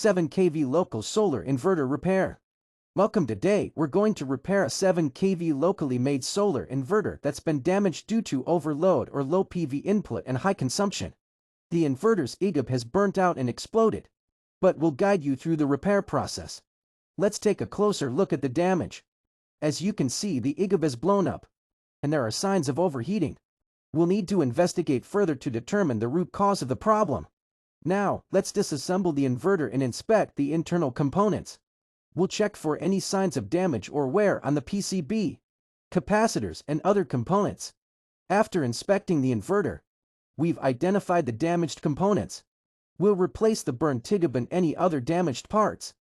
7 kV local solar inverter repair. Welcome. Today we're going to repair a 7 kV locally made solar inverter that's been damaged due to overload or low PV input and high consumption. The inverter's IGBT has burnt out and exploded. But we'll guide you through the repair process. Let's take a closer look at the damage. As you can see, the IGBT is blown up, and there are signs of overheating. We'll need to investigate further to determine the root cause of the problem. Now, let's disassemble the inverter and inspect the internal components. We'll check for any signs of damage or wear on the PCB, capacitors, and other components. After inspecting the inverter, we've identified the damaged components. We'll replace the burnt IGBT and any other damaged parts.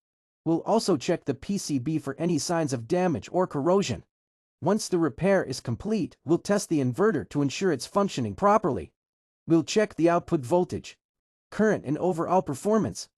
We'll also check the PCB for any signs of damage or corrosion. Once the repair is complete, we'll test the inverter to ensure it's functioning properly. We'll check the output voltage, current, and overall performance.